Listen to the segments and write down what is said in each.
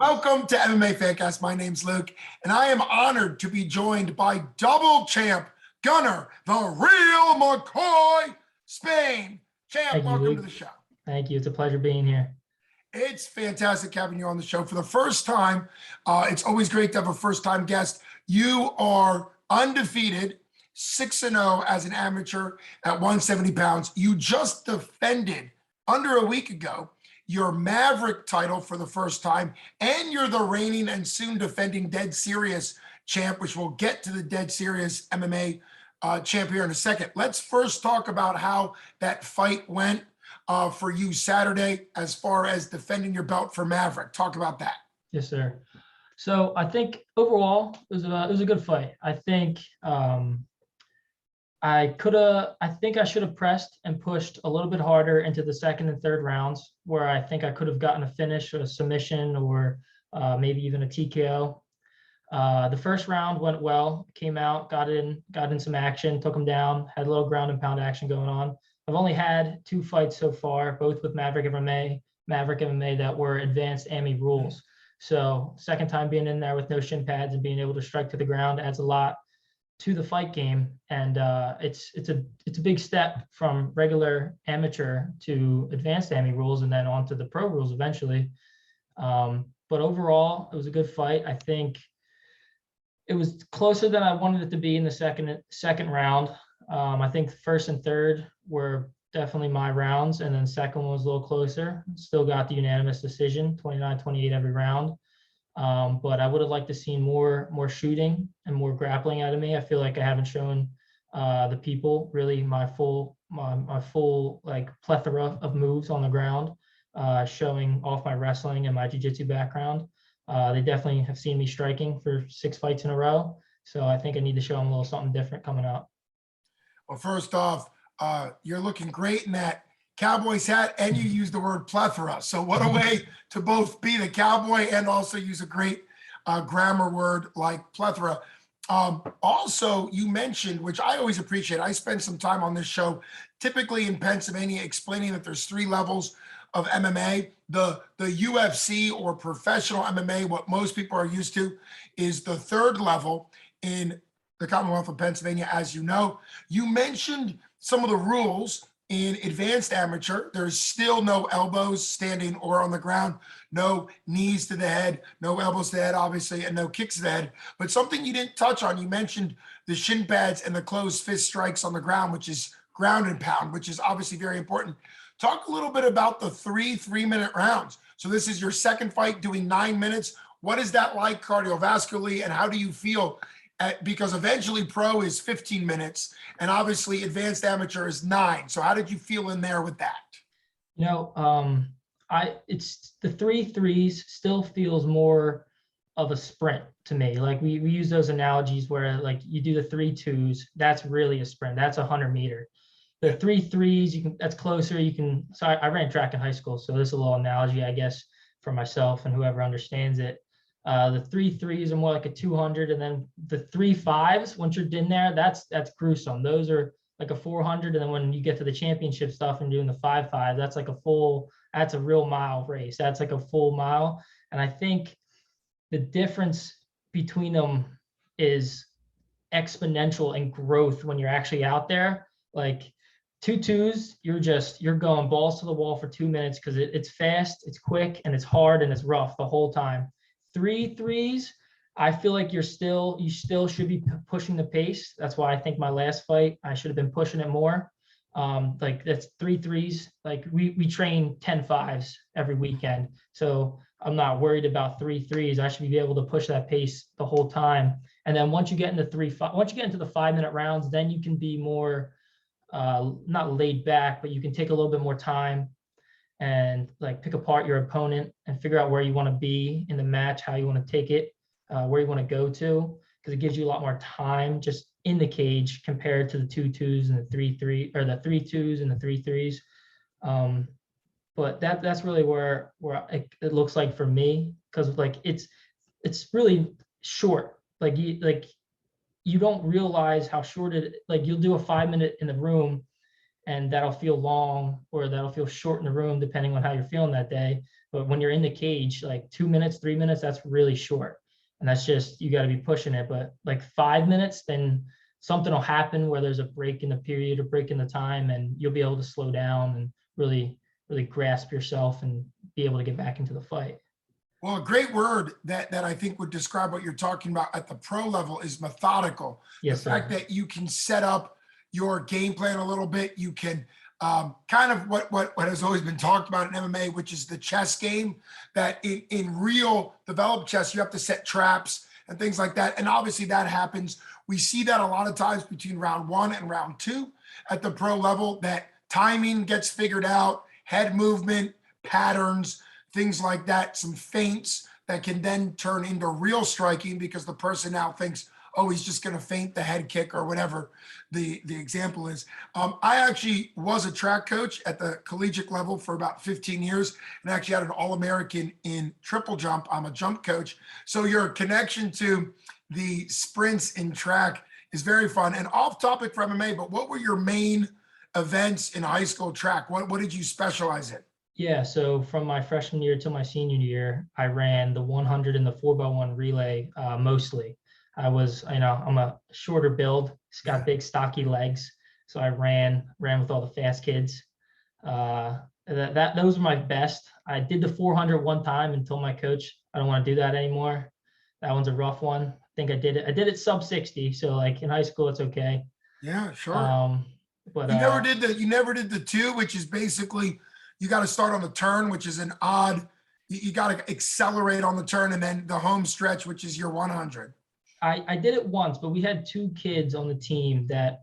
Welcome to MMA Fancast. My name's Luke, and I am honored to be joined by double champ Gunner, the Real McCoy, Spain. Champ, Thank you, welcome Luke. to the show. Thank you. It's a pleasure being here. It's fantastic having you on the show for the first time. It's always great to have a first-time guest. You are undefeated, 6-0 as an amateur at 170 pounds. You just defended under a week ago your Maverick title for the first time, and you're the reigning and soon defending Dead Serious champ, which we'll get to the Dead Serious MMA champ here in a second. Let's first talk about how that fight went for you Saturday as far as defending your belt for Maverick. Talk about that. Yes, sir. So I think overall it was a good fight. I think I should have pressed and pushed a little bit harder into the second and third rounds, where I think I could have gotten a finish or a submission or maybe even a TKO. The first round went well, came out, got in some action, took him down, had a little ground and pound action going on. I've only had 2 fights so far, both with Maverick MMA that were advanced AMI rules. So second time being in there with no shin pads and being able to strike to the ground adds a lot to the fight game. And it's a big step from regular amateur to advanced AMI rules and then on to the pro rules eventually. But overall, it was a good fight. I think it was closer than I wanted it to be in the second round. I think first and third were definitely my rounds, and then second one was a little closer. Still got the unanimous decision, 29-28 every round. But I would have liked to see more shooting and more grappling out of me. I feel like I haven't shown the people really my full like plethora of moves on the ground, showing off my wrestling and my jiu-jitsu background. They definitely have seen me striking for 6 fights in a row. So I think I need to show them a little something different coming up. Well, first off, you're looking great in that Cowboys hat, and you use the word plethora. So what a way to both be the cowboy and also use a great grammar word like plethora. Also, you mentioned, which I always appreciate, I spend some time on this show, typically in Pennsylvania, explaining that there's 3 levels of MMA. The UFC or professional MMA, what most people are used to, is the 3rd level in the Commonwealth of Pennsylvania, as you know. You mentioned some of the rules in advanced amateur. There's still no elbows standing or on the ground, no knees to the head, no elbows to the head, obviously, and no kicks to the head. But something you didn't touch on, you mentioned the shin pads and the closed fist strikes on the ground, which is ground and pound, which is obviously very important. Talk a little bit about the 3-minute rounds. So this is your second fight doing 9 minutes. What is that like cardiovascularly, and how do you feel? Because eventually pro is 15 minutes and obviously advanced amateur is 9. So how did you feel in there with that? You know, it's the 3 threes still feels more of a sprint to me. Like we use those analogies where like you do the 3 twos, that's really a sprint. That's 100 meter. The 3 threes, that's closer. So I ran track in high school. So this is a little analogy, I guess, for myself and whoever understands it. The 3 threes are more like a 200, and then the 3 fives, once you're in there, that's gruesome. Those are like a 400, and then when you get to the championship stuff and doing the 5-5, that's like that's a real mile race. That's like a full mile. And I think the difference between them is exponential in growth when you're actually out there. Like 2 twos, you're going balls to the wall for 2 minutes because it's fast, it's quick, and it's hard, and it's rough the whole time. 3 threes, I feel like you still should be pushing the pace. That's why I think my last fight, I should have been pushing it more. Like that's 3 threes. Like we train 10 fives every weekend. So I'm not worried about 3 threes. I should be able to push that pace the whole time. And then once you get into the 5-minute rounds, then you can be more, not laid back, but you can take a little bit more time and like pick apart your opponent and figure out where you want to be in the match, how you want to take it, where you want to go to, because it gives you a lot more time just in the cage compared to the 2 twos and the 3 or the 3 twos and the 3 threes. But that's really where it looks like for me, because like it's really short. Like you don't realize how short like you'll do a 5-minute in the room and that'll feel long or that'll feel short in the room depending on how you're feeling that day. But when you're in the cage, like 2 minutes, 3 minutes, that's really short. And that's just, you got to be pushing it. But like 5 minutes, then something will happen where there's a break in the period, a break in the time, and you'll be able to slow down and really, really grasp yourself and be able to get back into the fight. Well, a great word that I think would describe what you're talking about at the pro level is methodical. Yes, The fact sir. that you can set up your game plan a little bit. You can kind of what has always been talked about in MMA, which is the chess game, that in real developed chess, you have to set traps and things like that. And obviously that happens. We see that a lot of times between round 1 and round 2 at the pro level, that timing gets figured out, head movement, patterns, things like that, some feints that can then turn into real striking because the person now thinks, oh, he's just going to feint the head kick or whatever the example is. I actually was a track coach at the collegiate level for about 15 years and actually had an All-American in triple jump. I'm a jump coach. So your connection to the sprints in track is very fun. And off topic for MMA, but what were your main events in high school track? What did you specialize in? Yeah, so from my freshman year to my senior year, I ran the 100 and the 4x1 relay mostly. I'm a shorter build, just got big stocky legs, so I ran with all the fast kids. Those were my best. I did the 400 one time and told my coach I don't want to do that anymore. That one's a rough one. I think I did it sub 60, so like in high school it's okay. Yeah, sure. But You never did the 2, which is basically you got to start on the turn, which is an odd. You got to accelerate on the turn, and then the home stretch, which is your 100. I did it once, but we had 2 kids on the team that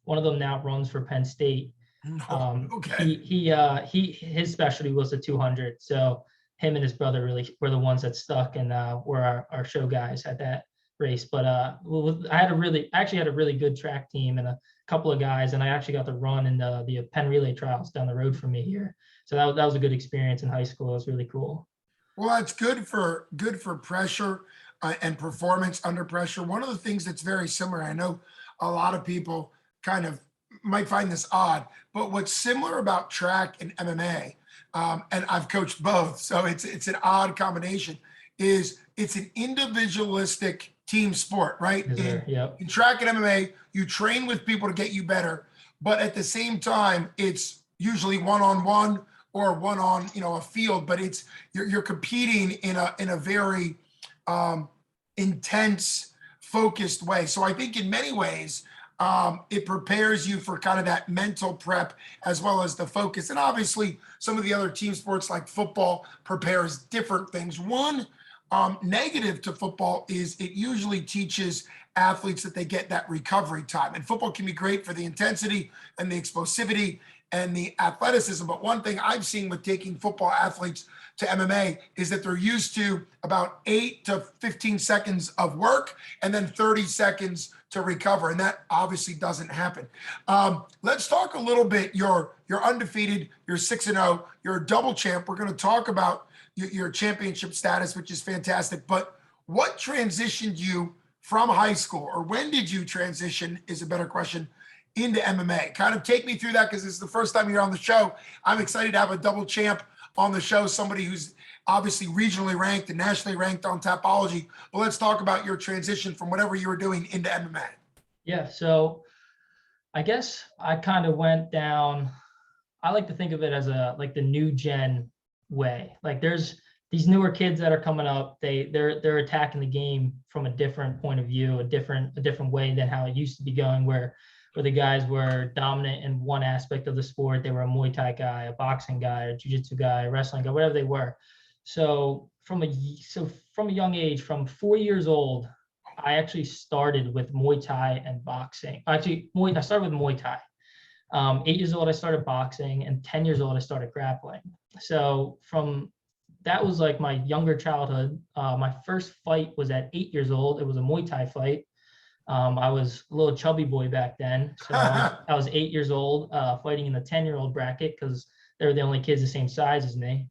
one of them now runs for Penn State. Okay. His specialty was the 200. So him and his brother really were the ones that stuck and were our show guys at that race. But I actually had a really good track team and a couple of guys, and I actually got to run in the Penn Relay trials down the road from me here. So that was a good experience in high school. It was really cool. Well, that's good for pressure and performance under pressure. One of the things that's very similar, I know a lot of people kind of might find this odd, but what's similar about track and MMA, and I've coached both, so it's an odd combination, is it's an individualistic team sport, right? Yep. In track and MMA, you train with people to get you better, but at the same time, it's usually one-on-one or one on a field, but it's you're competing in a very intense, focused way. So I think in many ways, it prepares you for kind of that mental prep as well as the focus. And obviously, some of the other team sports like football prepares different things. One negative to football is it usually teaches athletes that they get that recovery time. And football can be great for the intensity and the explosivity and the athleticism. But one thing I've seen with taking football athletes to MMA is that they're used to about 8 to 15 seconds of work and then 30 seconds to recover. And that obviously doesn't happen. Let's talk a little bit. You're undefeated, you're 6-0, you're a double champ. We're going to talk about your championship status, which is fantastic. But what transitioned you from high school, or when did you transition is a better question, into MMA? Kind of take me through that, because this is the first time you're on the show. I'm excited to have a double champ on the show, somebody who's obviously regionally ranked and nationally ranked on Tapology. But let's talk about your transition from whatever you were doing into MMA. Yeah, so I guess I kind of went down, I like to think of it as like the new gen way. Like there's these newer kids that are coming up, they're attacking the game from a different point of view, a different way than how it used to be going, where the guys were dominant in one aspect of the sport. They were a Muay Thai guy, a boxing guy, a jiu-jitsu guy, a wrestling guy, whatever they were. So from a young age, from 4 years old, I actually started with Muay Thai and boxing. Actually, I started with Muay Thai. 8 years old, I started boxing, and 10 years old, I started grappling. So that was like my younger childhood. My first fight was at 8 years old. It was a Muay Thai fight. I was a little chubby boy back then. So I was 8 years old, fighting in the 10-year-old bracket because they were the only kids the same size as me.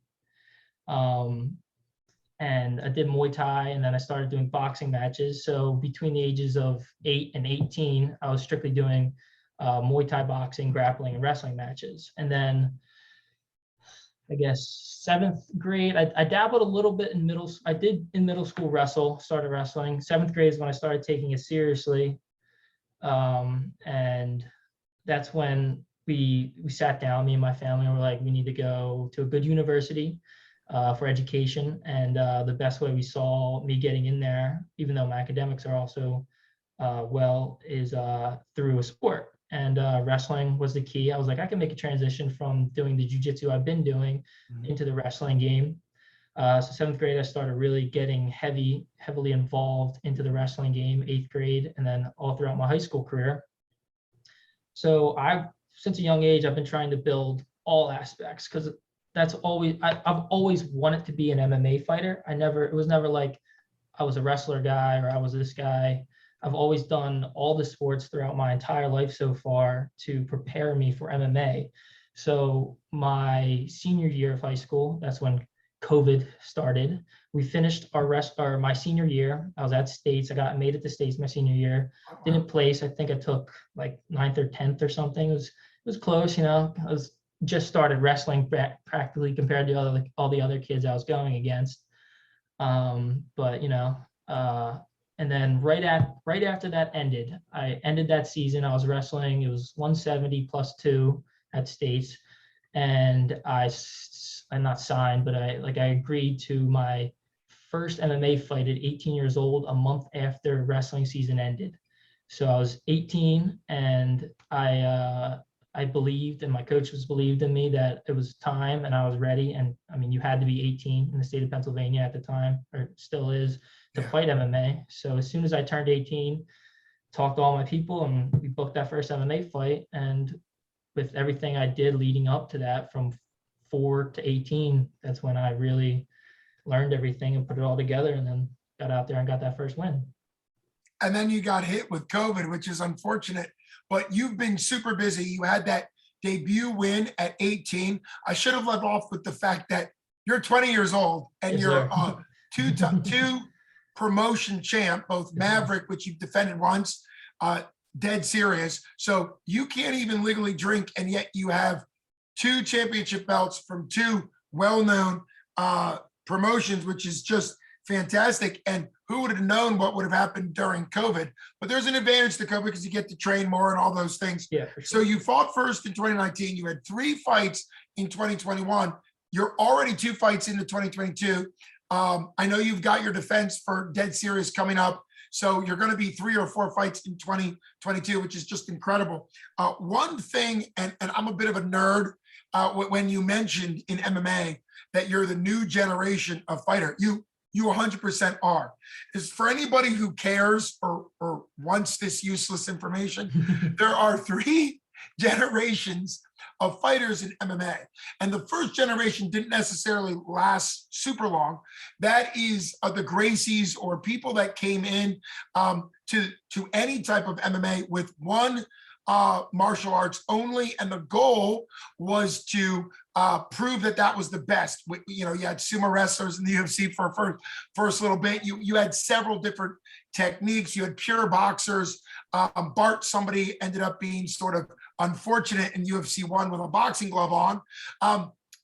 And I did Muay Thai, and then I started doing boxing matches. So between the ages of 8 and 18, I was strictly doing Muay Thai boxing, grappling, and wrestling matches. And then I guess 7th grade. I dabbled a little bit in I did in middle school started wrestling. 7th grade is when I started taking it seriously. And that's when we sat down, me and my family, and we're like, we need to go to a good university for education. And the best way we saw me getting in there, even though my academics are also is through a sport. And wrestling was the key. I was like, I can make a transition from doing the jujitsu I've been doing into the wrestling game. So 7th grade, I started really getting heavily involved into the wrestling game, 8th grade, and then all throughout my high school career. So since a young age, I've been trying to build all aspects, because I've always wanted to be an MMA fighter. It was never like I was a wrestler guy or I was this guy. I've always done all the sports throughout my entire life so far to prepare me for MMA. So my senior year of high school, that's when COVID started. We finished my senior year. I was at States. I made it to States my senior year. Didn't place. I think I took like 9th or 10th or something. It was close, I was just started wrestling practically compared to all the other kids I was going against. But and then right after that ended, I ended that season. I was wrestling. It was 170 +2 at States, and I'm not signed, but I agreed to my first MMA fight at 18 years old, a month after wrestling season ended. So I was 18, and I believed, and my coaches believed in me that it was time and I was ready. And I mean, you had to be 18 in the state of Pennsylvania at the time, or still is, to fight MMA. So as soon as I turned 18, talked to all my people, and we booked that first MMA fight. And with everything I did leading up to that, from 4 to 18, that's when I really learned everything and put it all together, and then got out there and got that first win. And then you got hit with COVID, which is unfortunate, but you've been super busy. You had that debut win at 18. I should have left off with the fact that you're 20 years old and Yes, you're sir. two promotion champ, both Maverick, which you've defended once, dead serious. So you can't even legally drink, and yet you have 2 championship belts from 2 well-known promotions, which is just fantastic. And who would have known what would have happened during COVID? But there's an advantage to COVID because you get to train more and all those things. Yeah, for sure. So you fought first in 2019. You had 3 fights in 2021. You're already 2 fights into 2022. I know you've got your defense for Dead Serious coming up. So you're going to be 3 or 4 fights in 2022, which is just incredible. One thing, and I'm a bit of a nerd, when you mentioned in MMA that you're the new generation of fighter, you 100% are. Is for anybody who cares or wants this useless information, there are 3 generations of fighters in MMA. And the first generation didn't necessarily last super long. That is the Gracies, or people that came in to any type of MMA with one martial arts only, and the goal was to prove that was the best. You had sumo wrestlers in the UFC for first little bit. You had several different techniques. You had pure boxers. Bart, somebody ended up being sort of unfortunate in UFC 1 with a boxing glove on,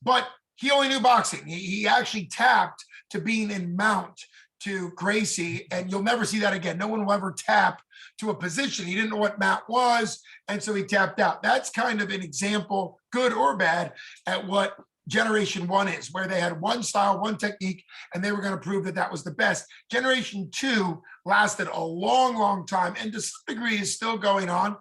but he only knew boxing. He actually tapped to being in mount to Gracie, and you'll never see that again. No one will ever tap to a position. He didn't know what mat was, and so he tapped out. That's kind of an example, good or bad, at what Generation 1 is, where they had one style, one technique, and they were going to prove that was the best. Generation 2 lasted a long, long time, and to some degree is still going on.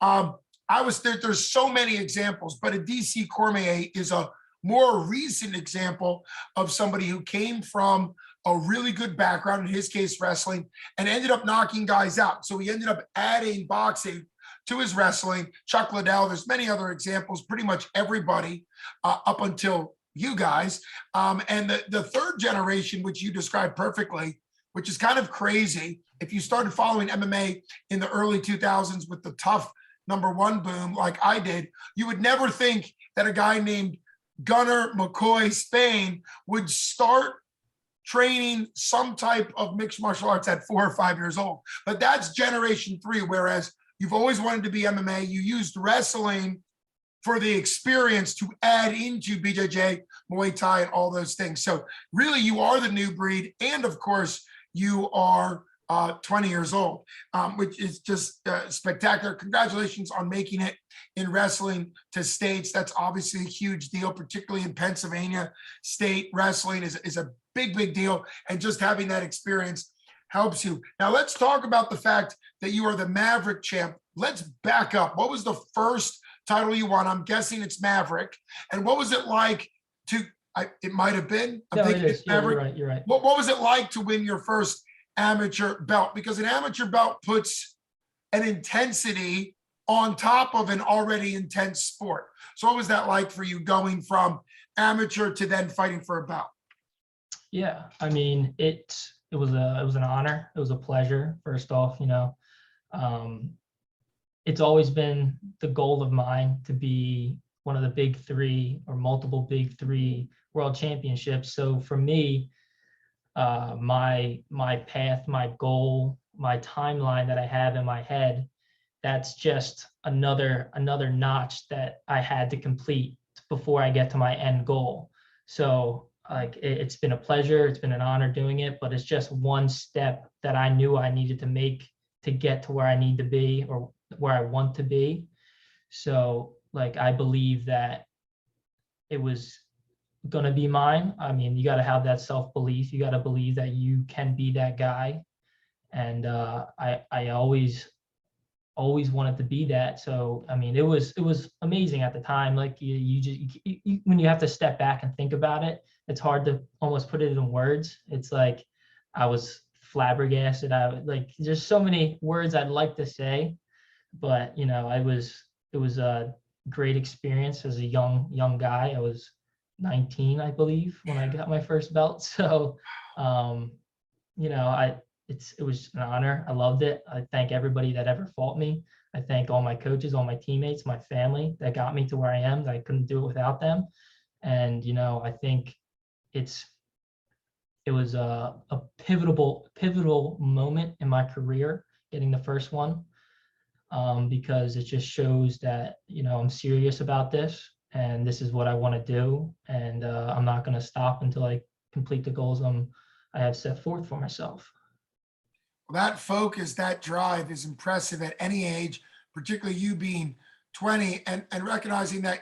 There's so many examples, but a DC Cormier is a more recent example of somebody who came from a really good background, in his case wrestling, and ended up knocking guys out. So he ended up adding boxing to his wrestling. Chuck Liddell, there's many other examples, pretty much everybody up until you guys. And the third generation, which you described perfectly, which is kind of crazy. If you started following MMA in the early 2000s with the tough #1 boom like I did, you would never think that a guy named Gunnar McCoy Spain would start training some type of mixed martial arts at 4 or 5 years old. But that's Generation 3, whereas you've always wanted to be MMA. You used wrestling for the experience to add into BJJ Muay Thai and all those things. So really you are the new breed. And of course you are 20 years old, which is just spectacular. Congratulations on making it in wrestling to states. That's obviously a huge deal, particularly in Pennsylvania. State wrestling is a big deal. And just having that experience helps you. Now let's talk about the fact that you are the Maverick champ. Let's back up. What was the first title you won? I'm guessing it's Maverick. And what was it like to, it might have been, I'm No, it thinking is. it's Yeah, Maverick. you're right. You're right. What was it like to win your first amateur belt? Because an amateur belt puts an intensity on top of an already intense sport. So what was that like for you going from amateur to then fighting for a belt? Yeah, I mean, it was an honor. It was a pleasure. First off, um, it's always been the goal of mine to be one of the big three or multiple big three world championships. So for me, my path, my goal, my timeline that I have in my head, that's just another notch that I had to complete before I get to my end goal. So like it's been a pleasure, it's been an honor doing it, but it's just one step that I knew I needed to make to get to where I need to be or where I want to be. So like I believe that it was gonna be mine. I mean, you got to have that self-belief. You got to believe that you can be that guy. And I always wanted to be that. So I mean, it was amazing at the time. Like when you have to step back and think about it, it's hard to almost put it in words. It's like I was flabbergasted. Like there's so many words I'd like to say, but it was a great experience as a young guy. I was 19, I believe, when I got my first belt. So it was an honor. I loved it. I thank everybody that ever fought me. I thank all my coaches, all my teammates, my family that got me to where I am, that I couldn't do it without them. And I think it was a pivotal moment in my career, getting the first one, because it just shows that I'm serious about this and this is what I want to do, and I'm not going to stop until I complete the goals I have set forth for myself. That focus, that drive is impressive at any age, particularly you being 20 and recognizing that,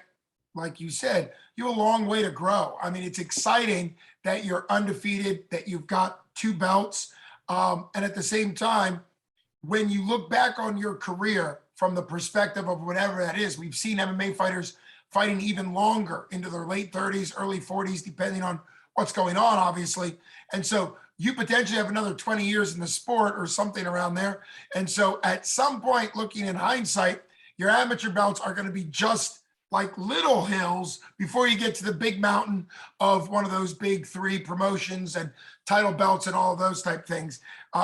like you said, you have a long way to grow. I mean, it's exciting that you're undefeated, that you've got 2 belts. And at the same time, when you look back on your career from the perspective of whatever that is, we've seen MMA fighters fighting even longer into their late 30s, early 40s, depending on what's going on, obviously. And so you potentially have another 20 years in the sport or something around there. And so at some point, looking in hindsight, your amateur belts are going to be just like little hills before you get to the big mountain of one of those big 3 promotions and title belts and all of those type things,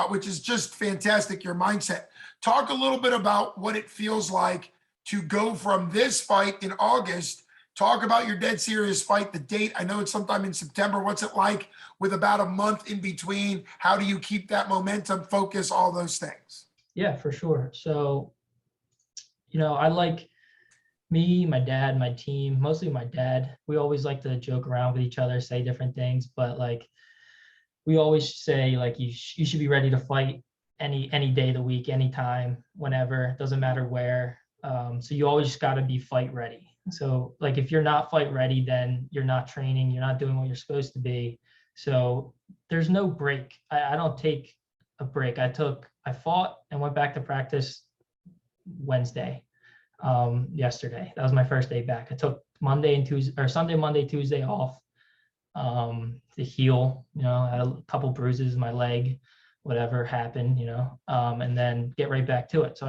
which is just fantastic, your mindset. Talk a little bit about what it feels like to go from this fight in August. Talk about your dead serious fight, the date. I know it's sometime in September. What's it like with about a month in between? How do you keep that momentum, focus, all those things? Yeah, for sure. So, I like me, my dad, my team, mostly my dad. We always like to joke around with each other, say different things, but like we always say like you should be ready to fight any day of the week, anytime, whenever, doesn't matter where. So you always got to be fight ready. So like if you're not fight ready, then you're not training, you're not doing what you're supposed to be. So there's no break. I don't take a break. I fought and went back to practice Wednesday, yesterday. That was my first day back. I took Monday and Tuesday, or Sunday, Monday, Tuesday off to heal. I had a couple bruises in my leg, whatever happened, and then get right back to it. So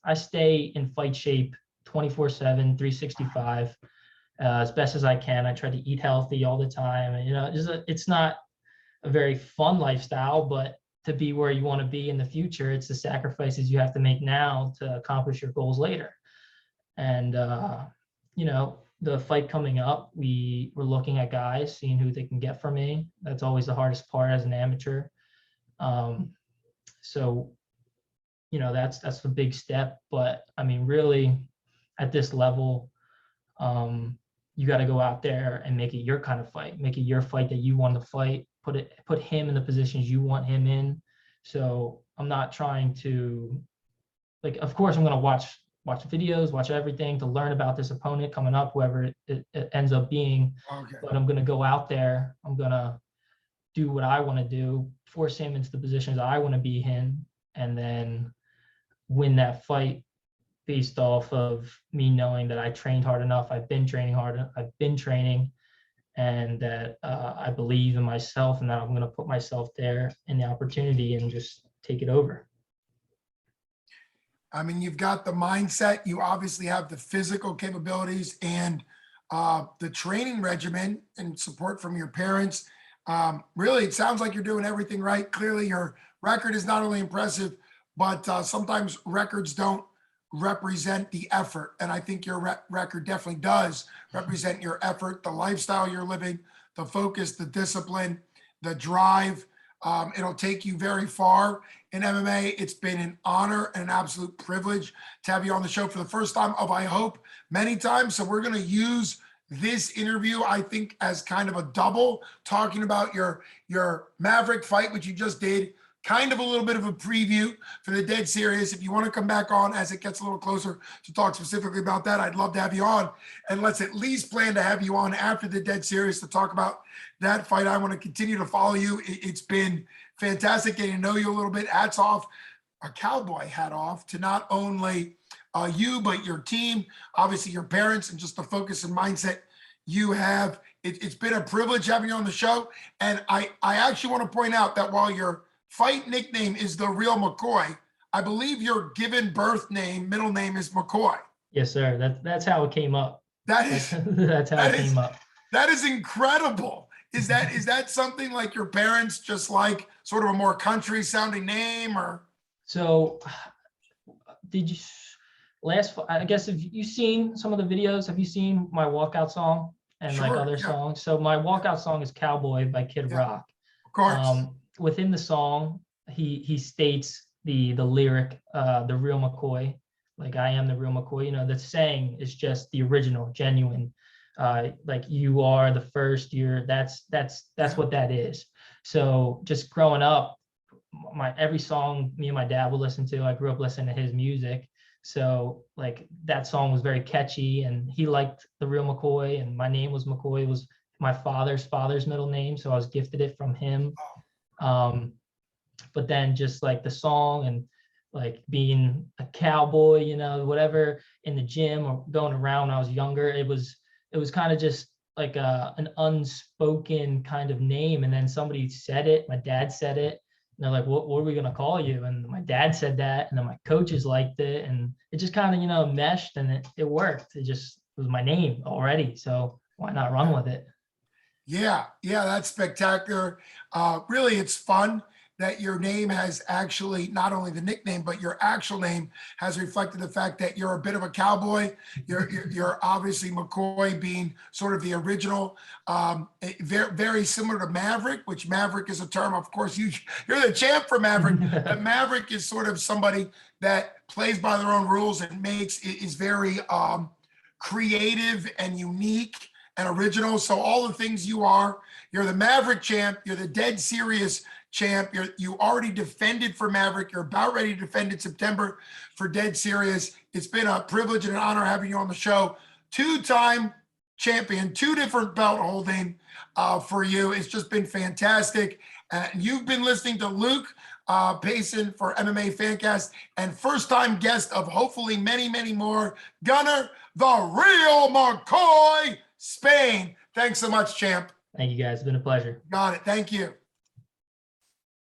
I stay in fight shape 24/7, 365, as best as I can. I try to eat healthy all the time. And, it's not a very fun lifestyle, but to be where you want to be in the future, it's the sacrifices you have to make now to accomplish your goals later. And, the fight coming up, we were looking at guys, seeing who they can get for me. That's always the hardest part as an amateur. So, that's the big step. But I mean, really, at this level, you got to go out there and make it your kind of fight, make it your fight that you want to fight, put him in the positions you want him in. So I'm not trying to, like, of course I'm going to watch videos, watch everything to learn about this opponent coming up, whoever it ends up being. Okay. But I'm going to go out there. I'm going to do what I want to do, force him into the positions I want to be in, and then win that fight based off of me knowing that I trained hard enough. I've been training hard. I've been training, and that I believe in myself, and that I'm going to put myself there in the opportunity and just take it over. I mean, you've got the mindset, you obviously have the physical capabilities and the training regimen and support from your parents. Really, it sounds like you're doing everything right. Clearly, your record is not only impressive, but sometimes records don't represent the effort. And I think your record definitely does represent your effort, the lifestyle you're living, the focus, the discipline, the drive. It'll take you very far in MMA. It's been an honor and an absolute privilege to have you on the show for the first time of, I hope, many times. So we're going to use this interview, I think, as kind of a double, talking about your Maverick fight, which you just did, kind of a little bit of a preview for the Dead Series. If you want to come back on as it gets a little closer to talk specifically about that, I'd love to have you on. And let's at least plan to have you on after the Dead Series to talk about that fight. I want to continue to follow you. It's been fantastic getting to know you a little bit. Hats off, a cowboy hat off to not only you, but your team, obviously your parents, and just the focus and mindset you have. It's been a privilege having you on the show. And I actually want to point out that while your fight nickname is the Real McCoy, I believe your given birth name, middle name is McCoy. Yes, sir. That's how it came up. That's how it came up. That is incredible. Is that something like your parents just like sort of a more country sounding name, or? So did you I guess, if you've seen some of the videos, have you seen my walkout song and like other songs? So my walkout song is Cowboy by Kid Rock. Of course. Within the song, he states the lyric, the Real McCoy, like I am the Real McCoy. You know, the saying is just the original, genuine. Like you are the first. That's what that is. So just growing up, every song me and my dad would listen to, I grew up listening to his music. So like that song was very catchy, and he liked the Real McCoy, and my name was McCoy. It was my father's middle name, so I was gifted it from him. But then just like the song and like being a cowboy, you know, whatever, in the gym or going around when I was younger, it was kind of just like an unspoken kind of name. And then somebody said it, my dad said it, and they're like, what are we going to call you? And my dad said that, and then my coaches liked it, and it just kind of, you know, meshed, and it worked. It was my name already. So why not run with it? Yeah, that's spectacular. Really, it's fun that your name has actually, not only the nickname, but your actual name has reflected the fact that you're a bit of a cowboy. You're obviously McCoy being sort of the original, very, very similar to Maverick, which Maverick is a term, of course, you're the champ for Maverick, but Maverick is sort of somebody that plays by their own rules and is very creative and unique and original. So all the things you're the Maverick champ, you're the Dead Serious champ, you already defended for Maverick, you're about ready to defend in September for Dead Serious. It's been a privilege and an honor having you on the show. Two-time champion, 2 different belt holding for you. It's just been fantastic. You've been listening to Luke Payson for MMA Fancast, and first-time guest of hopefully many, many more, Gunnar, the Real McCoy, Spain. Thanks so much, champ. Thank you, guys. It's been a pleasure. Got it. Thank you.